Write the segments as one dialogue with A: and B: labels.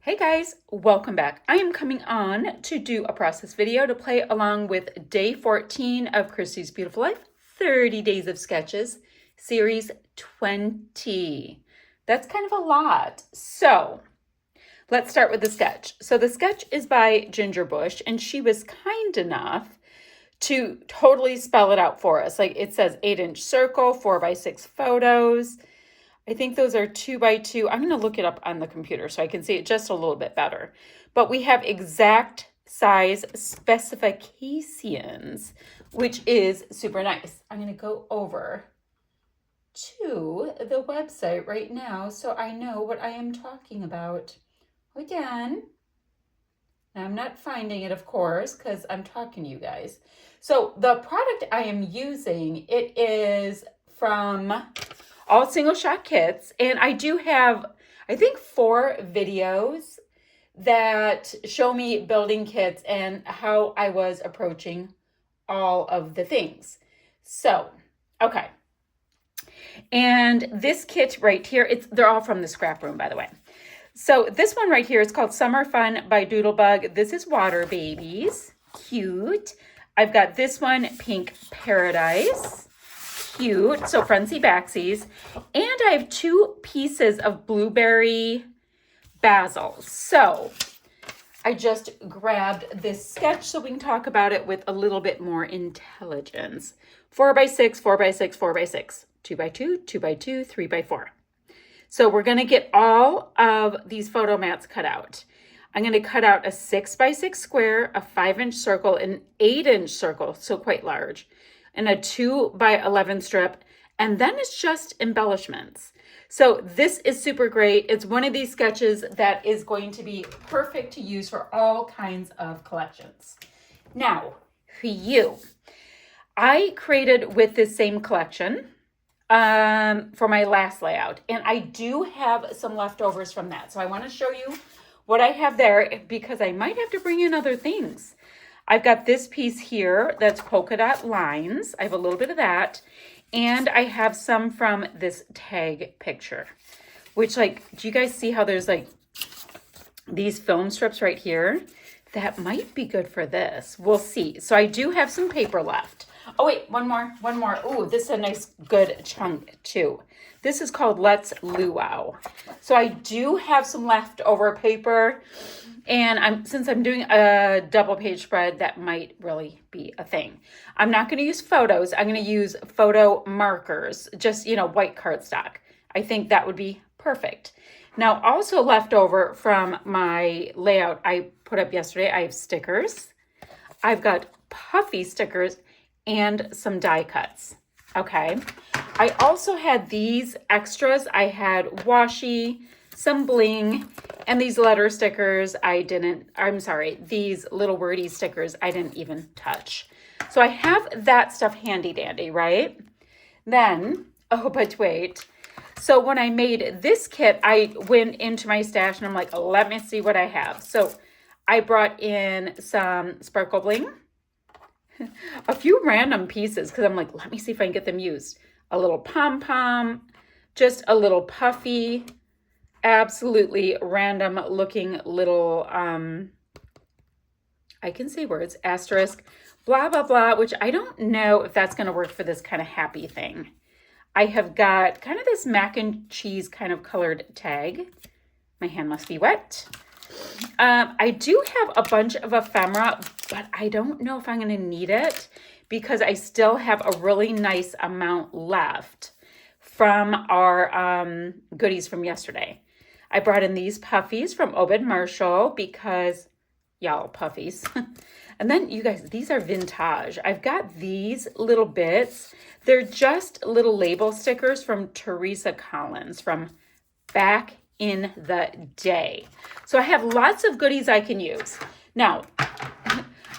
A: Hey guys, welcome back. I am coming on to do a process video to play along with day 14 of Christy's Beautiful Life, 30 Days of Sketches, series 20. That's kind of a lot. So let's start with the sketch. So the sketch is by Ginger Bush, and she was kind enough to totally spell it out for us. Like it says 8-inch circle, 4x6 photos. I think those are 2x2. I'm going to look it up on the computer so I can see it just a little bit better. But we have exact size specifications, which is super nice. I'm going to go over to the website right now so I know what I am talking about. Again, I'm not finding it, of course, because I'm talking to you guys. So the product I am using, it is from all single shot kits, and I do have, I think, 4 videos that show me building kits and how I was approaching all of the things. So, okay. And this kit right here, they're all from the scrap room, by the way. So this one right here is called Summer Fun by Doodlebug. This is Water Babies. Cute. I've got this one, Pink Paradise. Cute. So frontsy backsies. And I have 2 pieces of blueberry basil. So I just grabbed this sketch so we can talk about it with a little bit more intelligence. 4x6, 4x6, 4x6, 2x2, 2x2, 3x4. So we're going to get all of these photo mats cut out. I'm going to cut out a 6x6 square, a 5-inch circle, an 8-inch circle, so quite large, and a 2x11 strip, and then it's just embellishments. So this is super great. It's one of these sketches that is going to be perfect to use for all kinds of collections. Now, for you, I created with this same collection for my last layout, and I do have some leftovers from that. So I want to show you what I have there because I might have to bring in other things. I've got this piece here that's polka dot lines. I have a little bit of that. And I have some from this tag picture, which, like, do you guys see how there's like these film strips right here? That might be good for this. We'll see. So I do have some paper left. Oh, wait, one more. Ooh, this is a nice good chunk too. This is called Let's Luau. So I do have some leftover paper, and since I'm doing a double page spread, that might really be a thing. I'm not going to use photos. I'm going to use photo markers, just, white cardstock. I think that would be perfect. Now, also left over from my layout I put up yesterday, I have stickers. I've got puffy stickers and some die cuts. Okay. I also had these extras. I had washi, some bling, and these letter stickers these little wordy stickers I didn't even touch. So I have that stuff handy dandy, right? Then, but wait. So when I made this kit, I went into my stash and I'm like, let me see what I have. So I brought in some sparkle bling, a few random pieces because I'm like, let me see if I can get them used. A little pom-pom, just a little puffy, absolutely random looking little, I can say words, asterisk, blah, blah, blah, which I don't know if that's going to work for this kind of happy thing. I have got kind of this mac and cheese kind of colored tag. My hand must be wet. I do have a bunch of ephemera, but I don't know if I'm going to need it because I still have a really nice amount left from our goodies from yesterday. I brought in these puffies from Obed Marshall because, y'all, puffies. And then, you guys, these are vintage. I've got these little bits. They're just little label stickers from Teresa Collins from back in the day. So I have lots of goodies I can use. Now,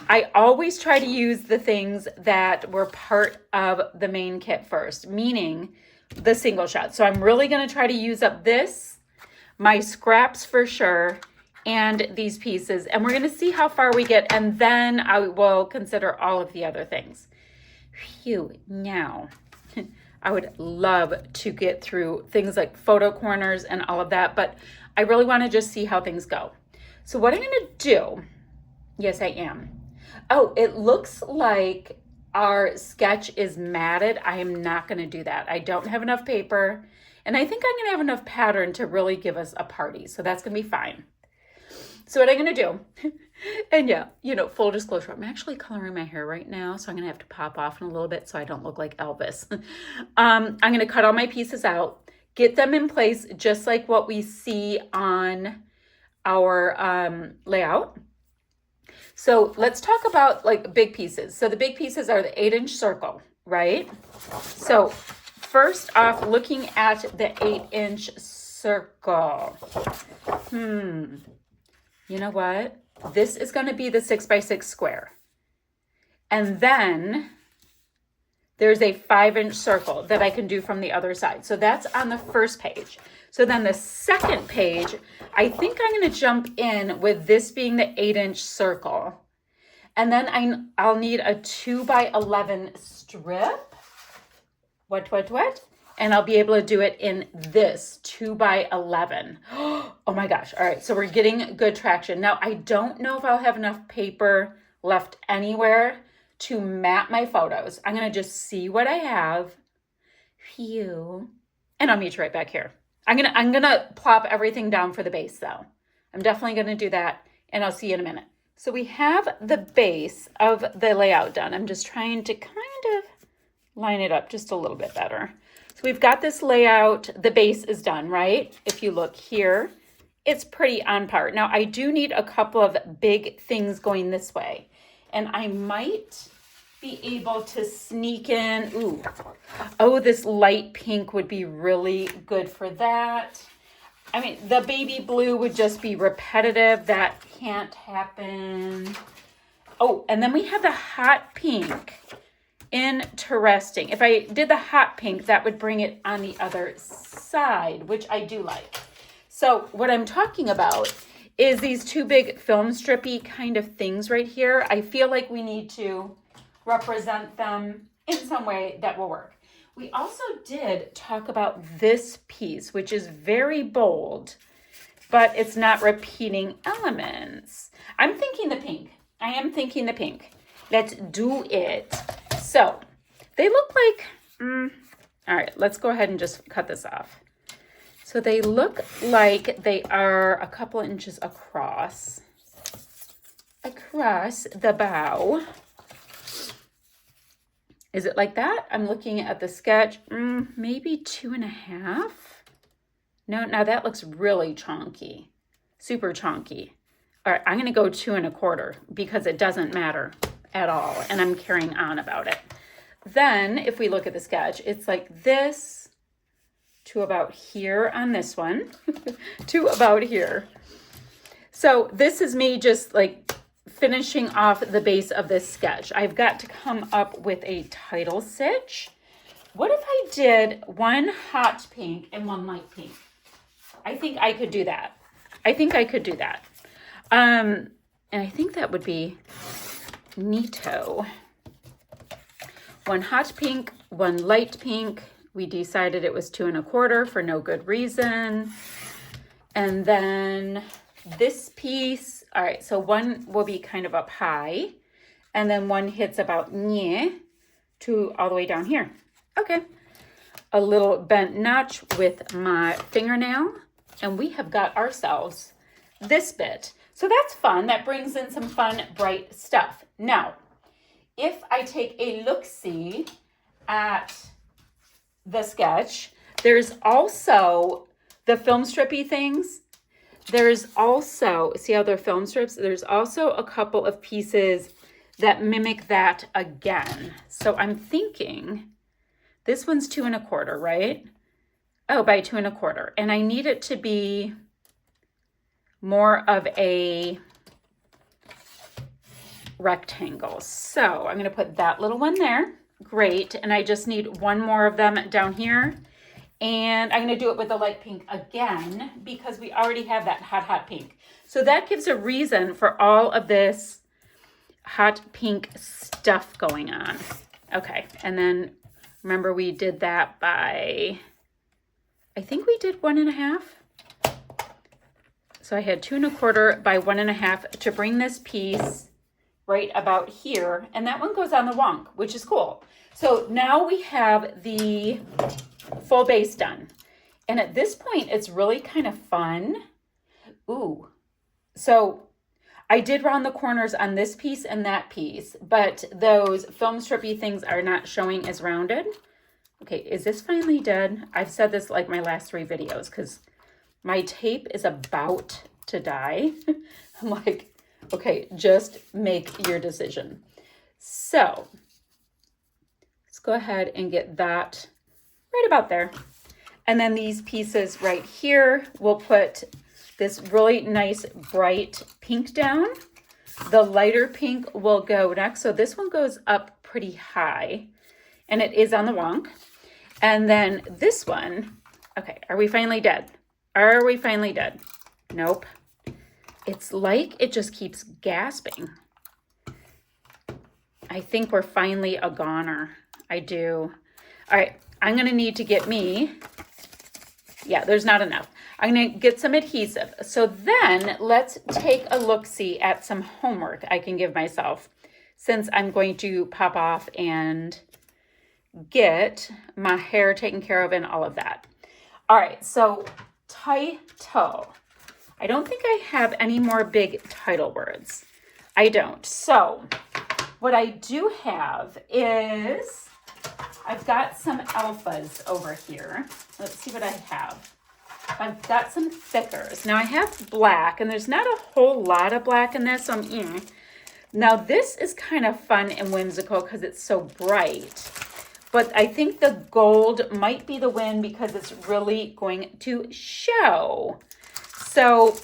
A: I always try to use the things that were part of the main kit first, meaning the single shot. So I'm really going to try to use up this, my scraps for sure, and these pieces. And we're going to see how far we get, and then I will consider all of the other things. Phew, now, I would love to get through things like photo corners and all of that, but I really want to just see how things go. So what I'm going to do, yes, I am. Oh, it looks like our sketch is matted. I am not going to do that. I don't have enough paper, and I think I'm going to have enough pattern to really give us a party. So that's going to be fine. So what I'm going to do, and yeah, you know, full disclosure, I'm actually coloring my hair right now, so I'm going to have to pop off in a little bit so I don't look like Elvis. I'm going to cut all my pieces out, get them in place just like what we see on our layout. So let's talk about like big pieces. So the big pieces are the 8-inch circle, right? So first off, looking at the 8-inch circle. You know what? This is going to be the 6x6 square. And then there's a 5-inch circle that I can do from the other side. So that's on the first page. So then the second page, I think I'm going to jump in with this being the 8-inch circle. And then I'll need a 2x11 strip. What? And I'll be able to do it in this 2x11. Oh my gosh. All right. So we're getting good traction. Now, I don't know if I'll have enough paper left anywhere to map my photos. I'm going to just see what I have. Phew. And I'll meet you right back here. I'm going to plop everything down for the base though. I'm definitely going to do that, and I'll see you in a minute. So we have the base of the layout done. I'm just trying to kind of line it up just a little bit better. So we've got this layout. The base is done, right? If you look here, it's pretty on par. Now I do need a couple of big things going this way, and I might be able to sneak in. Ooh, oh, this light pink would be really good for that. I mean, the baby blue would just be repetitive. That can't happen. Oh, and then we have the hot pink. Interesting. If I did the hot pink, that would bring it on the other side, which I do like. So what I'm talking about is these two big film strippy kind of things right here. I feel like we need to represent them in some way that will work. We also did talk about this piece, which is very bold, but it's not repeating elements. I'm thinking the pink. I am thinking the pink. Let's do it. So they look like, all right, let's go ahead and just cut this off. So they look like they are a couple inches across the bow. Is it like that? I'm looking at the sketch, maybe 2.5. No, now that looks really chonky, super chonky. All right, I'm gonna go 2.25 because it doesn't matter at all, and I'm carrying on about it. Then if we look at the sketch, it's like this to about here on this one, to about here. So this is me just like finishing off the base of this sketch. I've got to come up with a title stitch. What if I did one hot pink and one light pink? I think I could do that. And I think that would be neato. One hot pink, one light pink. We decided it was 2.25 for no good reason. And then this piece, all right, so one will be kind of up high, and then one hits about to all the way down here. Okay, a little bent notch with my fingernail, and we have got ourselves this bit. So that's fun. That brings in some fun, bright stuff. Now, if I take a look-see at the sketch, there's also the film strippy things. There's also, see how they're film strips? There's also a couple of pieces that mimic that again. So I'm thinking this one's 2.25, right? Oh, by 2.25. And I need it to be more of a rectangle. So I'm going to put that little one there. Great. And I just need one more of them down here. And I'm going to do it with the light pink again because we already have that hot pink. So that gives a reason for all of this hot pink stuff going on. Okay. And then remember we did that by, I think we did 1.5. So I had 2 1/4 by 1 1/2 to bring this piece right about here. And that one goes on the wonk, which is cool. So now we have the full base done. And at this point, it's really kind of fun. Ooh, so I did round the corners on this piece and that piece, but those film strippy things are not showing as rounded. Okay, is this finally dead? I've said this like my last 3 videos because my tape is about to die. I'm like, okay, just make your decision. So let's go ahead and get that right about there. And then these pieces right here, we'll put this really nice bright pink down. The lighter pink will go next. So this one goes up pretty high and it is on the wonk. And then this one, okay, are we finally dead? Are we finally dead? Nope. It's like it just keeps gasping. I think we're finally a goner. I do. All right, I'm gonna need to get me, yeah, there's not enough. I'm gonna get some adhesive. So then let's take a look-see at some homework I can give myself since I'm going to pop off and get my hair taken care of and all of that. All right, so title. I don't think I have any more big title words. I don't. So what I do have is I've got some alphas over here. Let's see what I have. I've got some thickers. Now I have black, and there's not a whole lot of black in this. So Now this is kind of fun and whimsical because it's so bright. But I think the gold might be the win because it's really going to show. So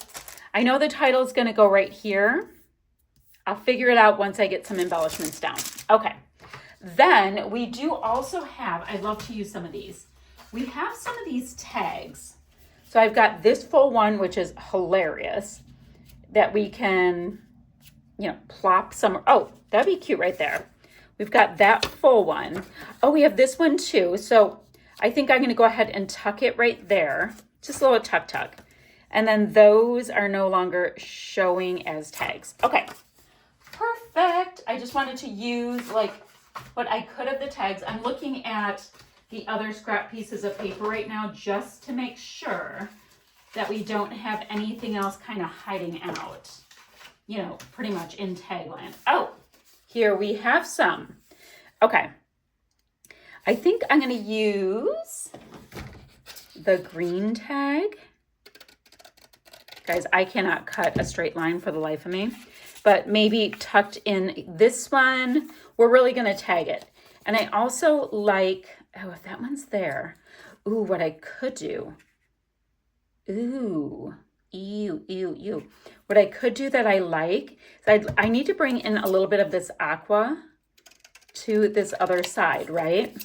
A: I know the title is going to go right here. I'll figure it out once I get some embellishments down. Okay. Then we do also have, I love to use some of these. We have some of these tags. So I've got this full one, which is hilarious, that we can, plop some. Oh, that'd be cute right there. We've got that full one. Oh, we have this one too. So I think I'm going to go ahead and tuck it right there. Just a little tuck. And then those are no longer showing as tags. Okay, perfect. I just wanted to use like what I could of the tags. I'm looking at the other scrap pieces of paper right now just to make sure that we don't have anything else kind of hiding out, pretty much in tagland. Oh, here we have some. Okay. I think I'm going to use the green tag. Guys, I cannot cut a straight line for the life of me, but maybe tucked in this one, we're really going to tag it. And I also like, oh, if that one's there, ooh, what I could do, ooh, ew. What I could do that I like, is I need to bring in a little bit of this aqua to this other side, right?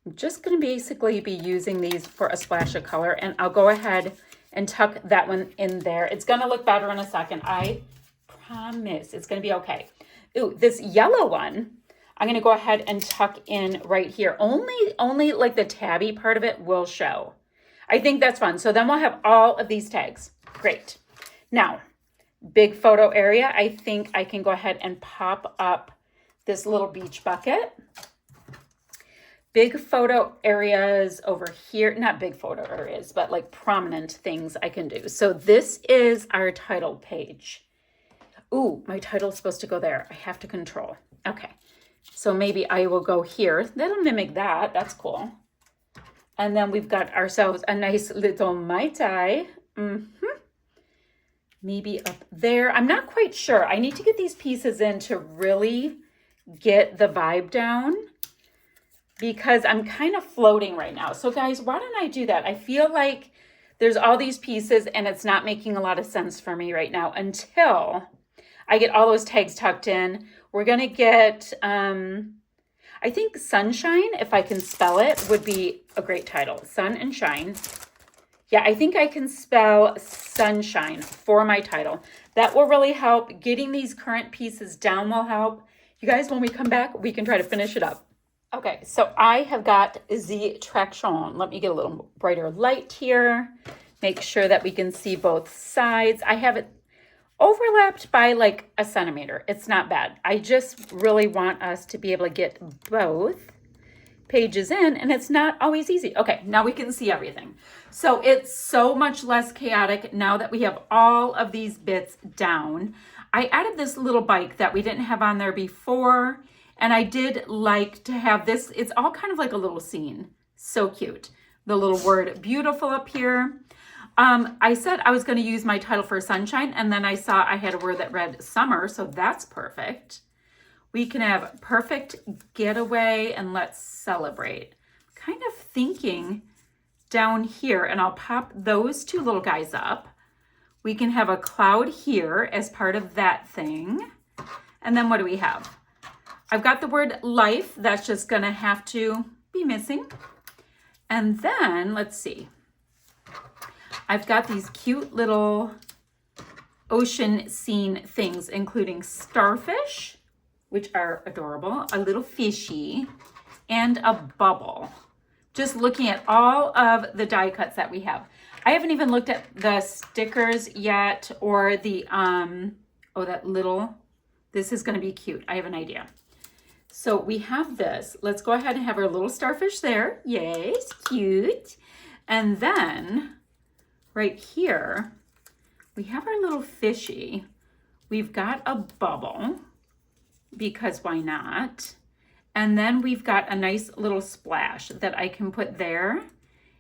A: I'm just going to basically be using these for a splash of color, and I'll go ahead and tuck that one in there. It's going to look better in a second. I promise it's going to be okay. Ooh, this yellow one, I'm going to go ahead and tuck in right here. Only like the tabby part of it will show. I think that's fun. So then we'll have all of these tags. Great. Now, big photo area. I think I can go ahead and pop up this little beach bucket. Big photo areas over here, not big photo areas, but like prominent things I can do. So this is our title page. Ooh, my title's supposed to go there. I have to control. Okay. So maybe I will go here. That'll mimic that. That's cool. And then we've got ourselves a nice little Mai Tai. Maybe up there. I'm not quite sure. I need to get these pieces in to really get the vibe down because I'm kind of floating right now. So guys, why don't I do that? I feel like there's all these pieces and it's not making a lot of sense for me right now until I get all those tags tucked in. We're going to get, I think Sunshine, if I can spell it, would be a great title. Sun and Shine. Yeah, I think I can spell Sunshine for my title. That will really help. Getting these current pieces down will help. You guys, when we come back, we can try to finish it up. Okay, so I have got the traction. Let me get a little brighter light here Make sure that we can see both sides. I have it overlapped by like a centimeter. It's not bad. I just really want us to be able to get both pages in, and it's not always easy. Okay, now we can see everything. So it's so much less chaotic now that we have all of these bits down. I added this little bike that we didn't have on there before, and I did like to have this. It's all kind of like a little scene. So cute. The little word beautiful up here. I said I was going to use my title for sunshine, and then I saw I had a word that read summer, so that's perfect. We can have perfect getaway and let's celebrate. Kind of thinking down here, and I'll pop those two little guys up. We can have a cloud here as part of that thing. And then what do we have? I've got the word life. That's just going to have to be missing. And then let's see. I've got these cute little ocean scene things, including starfish, which are adorable, a little fishy, and a bubble. Just looking at all of the die cuts that we have. I haven't even looked at the stickers yet, or the, that little, this is gonna be cute. I have an idea. So we have this. Let's go ahead and have our little starfish there. Yes, cute. And then right here, we have our little fishy. We've got a bubble, because why not? And then we've got a nice little splash that I can put there,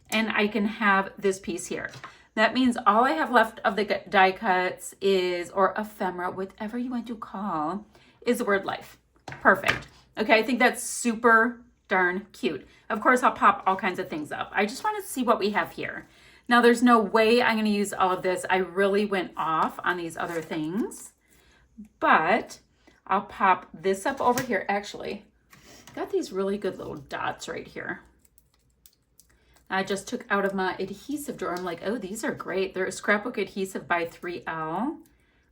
A: and I can have this piece here. That means all I have left of the die cuts is, or ephemera, whatever you want to call, is the word life. Perfect. Okay, I think that's super darn cute. Of course, I'll pop all kinds of things up. I just want to see what we have here. Now, there's no way I'm going to use all of this. I really went off on these other things, but I'll pop this up over here. Actually, got these really good little dots right here. I just took out of my adhesive drawer. I'm like, oh, these are great. They're scrapbook adhesive by 3L,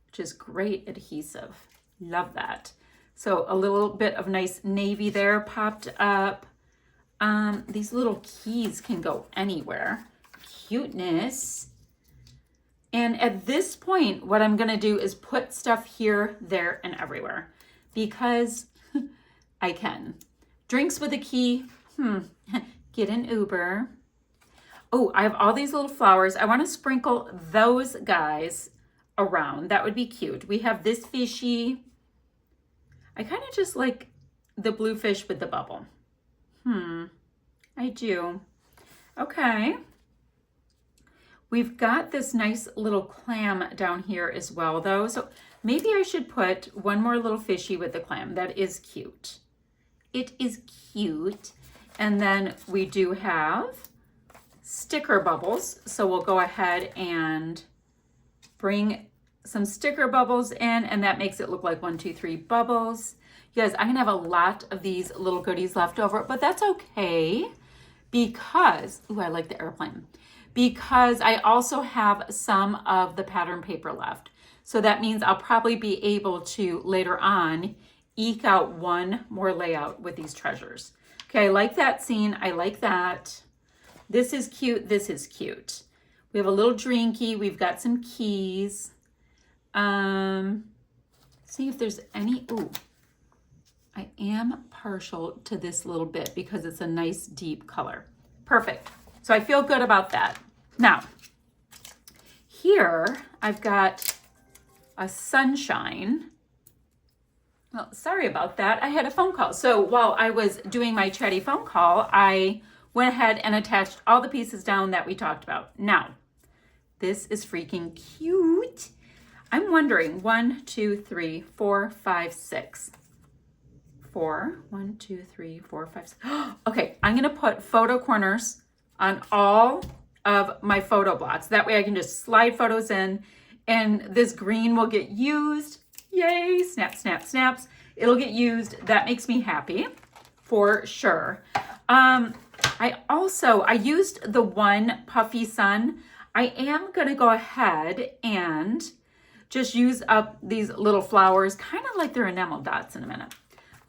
A: which is great adhesive. Love that. So a little bit of nice navy there popped up. These little keys can go anywhere. Cuteness. And at this point, what I'm going to do is put stuff here, there, and everywhere, because I can. Drinks with a key. Get an Uber. Oh, I have all these little flowers. I want to sprinkle those guys around. That would be cute. We have this fishy. I kind of just like the blue fish with the bubble. I do. Okay. We've got this nice little clam down here as well, though. So maybe I should put one more little fishy with the clam. That is cute. It is cute. And then we do have sticker bubbles. So we'll go ahead and bring some sticker bubbles in, and that makes it look like 1, 2, 3 bubbles. You guys, I'm gonna have a lot of these little goodies left over, but that's okay because, ooh, I like the airplane. Because I also have some of the pattern paper left. So that means I'll probably be able to later on eke out one more layout with these treasures. Okay, I like that scene. I like that. This is cute. This is cute. We have a little drinky. We've got some keys. See if there's any, ooh, I am partial to this little bit because it's a nice deep color. Perfect. So I feel good about that. Now, here I've got a sunshine. Well, sorry about that. I had a phone call. So while I was doing my chatty phone call, I went ahead and attached all the pieces down that we talked about. Now, this is freaking cute. I'm wondering, 1, 2, 3, 4, 5, 6. 4, 1, 2, 3, 4, 5, 6. Okay, I'm gonna put photo corners on all of my photo blocks. That way I can just slide photos in and this green will get used. Yay, snap, snap, snaps. It'll get used. That makes me happy for sure. I used the one puffy sun. I am gonna go ahead and just use up these little flowers, kind of like they're enamel dots in a minute.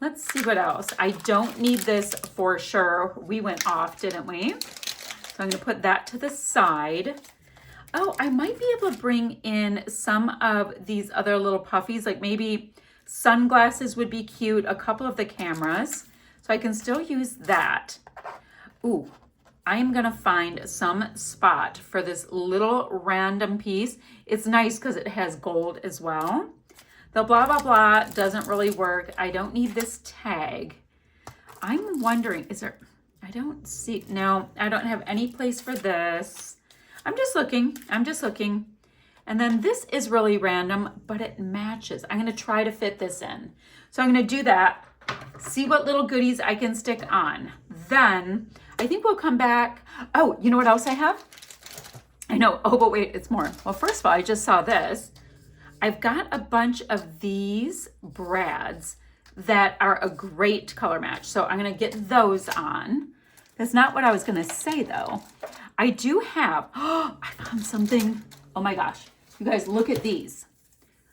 A: Let's see what else. I don't need this for sure. We went off, didn't we? So I'm gonna put that to the side. Oh, I might be able to bring in some of these other little puffies, like maybe sunglasses would be cute, a couple of the cameras. So I can still use that. Ooh, I'm gonna find some spot for this little random piece. It's nice because it has gold as well. The blah, blah, blah doesn't really work. I don't need this tag. I'm wondering, is there, I don't see, no, I don't have any place for this. I'm just looking. And then this is really random, but it matches. I'm gonna try to fit this in. So I'm gonna do that, see what little goodies I can stick on. Then I think we'll come back. Oh, you know what else I have? I know, oh, but wait, it's more. Well, first of all, I just saw this. I've got a bunch of these brads that are a great color match. So I'm gonna get those on. That's not what I was gonna say though. I do have, oh, I found something. Oh my gosh, you guys look at these.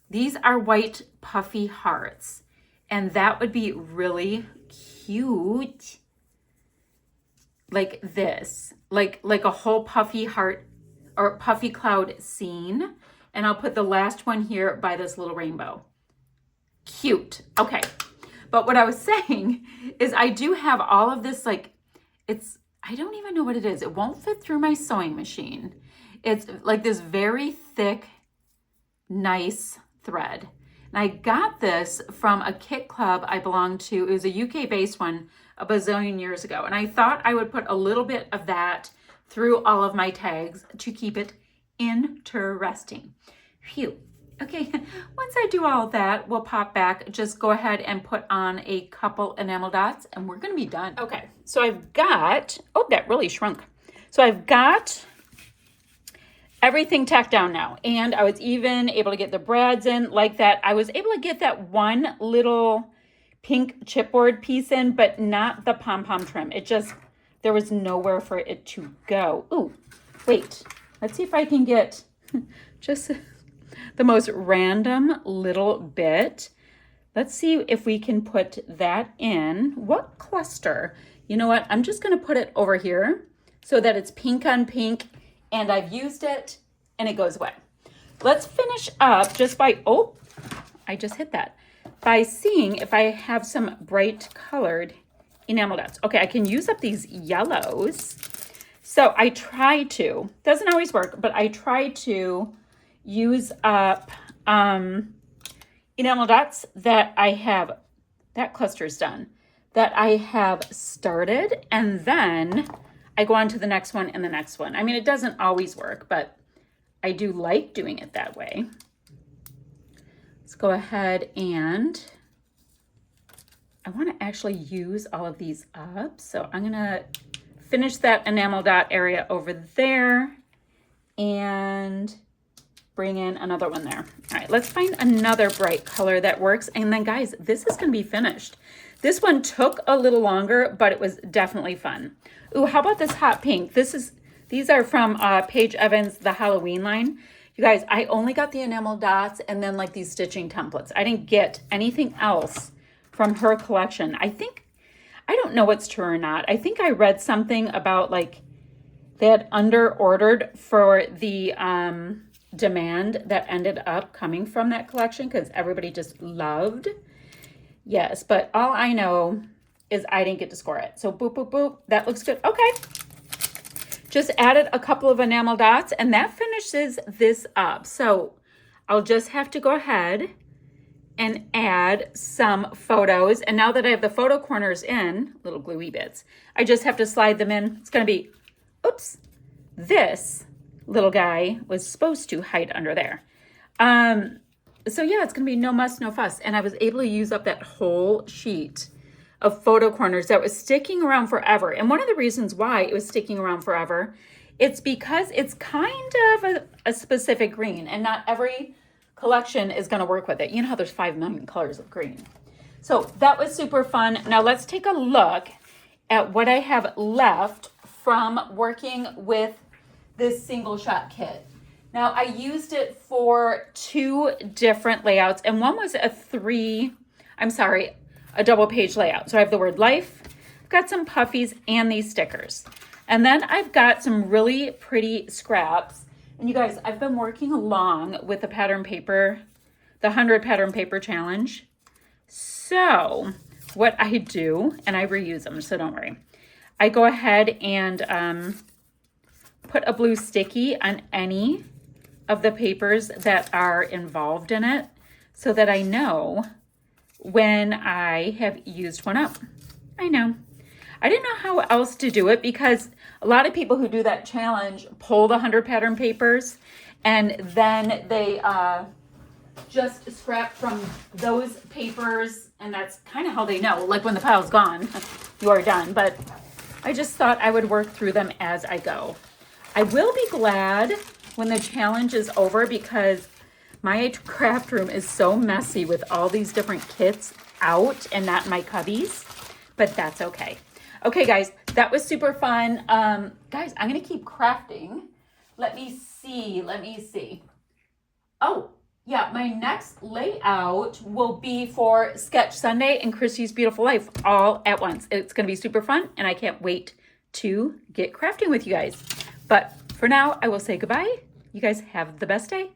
A: These are white puffy hearts. And that would be really cute. Like this, like a whole puffy heart or puffy cloud scene. And I'll put the last one here by this little rainbow. Cute. Okay. But what I was saying is I do have all of this, like, I don't even know what it is. It won't fit through my sewing machine. It's like this very thick, nice thread. And I got this from a kit club I belonged to. It was a UK-based one a bazillion years ago. And I thought I would put a little bit of that through all of my tags to keep it interesting. Phew. Okay, once I do all of that, we'll pop back. Just go ahead and put on a couple enamel dots and we're gonna be done. Okay, so I've got, oh, that really shrunk. So I've got everything tacked down now. And I was even able to get the brads in like that. I was able to get that one little pink chipboard piece in, but not the pom-pom trim. It just, there was nowhere for it to go. Ooh, wait, let's see if I can get just the most random little bit. Let's see if we can put that in. What cluster? You know what? I'm just gonna put it over here so that it's pink on pink and I've used it and it goes away. Let's finish up just by, oh, I just hit that. By seeing if I have some bright colored enamel dots. Okay, I can use up these yellows. So I try to, doesn't always work, but I try to use up enamel dots that I have, that cluster's done, that I have started, and then I go on to the next one and the next one. I mean, it doesn't always work, but I do like doing it that way. Let's go ahead and I want to actually use all of these up. So I'm going to finish that enamel dot area over there and bring in another one there. All right, let's find another bright color that works. And then guys, this is going to be finished. This one took a little longer, but it was definitely fun. Ooh, how about this hot pink? These are from Paige Evans, the Halloween line. You guys, I only got the enamel dots and then like these stitching templates. I didn't get anything else from her collection. I don't know what's true or not. I think I read something about like they had under ordered for the demand that ended up coming from that collection because everybody just loved. Yes, but all I know is I didn't get to score it. So boop, boop, boop. That looks good. Okay. Just added a couple of enamel dots and that finishes this up. So I'll just have to go ahead and add some photos. And now that I have the photo corners in, little gluey bits, I just have to slide them in. It's going to be, oops, this little guy was supposed to hide under there. So yeah, it's going to be no muss, no fuss. And I was able to use up that whole sheet of photo corners that was sticking around forever. And one of the reasons why it was sticking around forever, it's because it's kind of a specific green and not every collection is going to work with it. You know how there's 5 million colors of green. So that was super fun. Now let's take a look at what I have left from working with this single shot kit. Now I used it for 2 different layouts and one was a double page layout. So I have the word life, I've got some puffies and these stickers. And then I've got some really pretty scraps And you guys, I've been working along with the pattern paper, the 100 pattern paper challenge. So what I do, and I reuse them, so don't worry. I go ahead and put a blue sticky on any of the papers that are involved in it so that I know when I have used one up. I know. I didn't know how else to do it because a lot of people who do that challenge pull the 100 pattern papers and then they just scrap from those papers, and that's kind of how they know, like when the pile's gone, you are done. But I just thought I would work through them as I go. I will be glad when the challenge is over because my craft room is so messy with all these different kits out and not in my cubbies, but that's okay. Okay, guys, that was super fun. Guys, I'm gonna keep crafting. Let me see. Oh, yeah, my next layout will be for Sketch Sunday and Christy's Beautiful Life all at once. It's gonna be super fun and I can't wait to get crafting with you guys. But for now, I will say goodbye. You guys have the best day.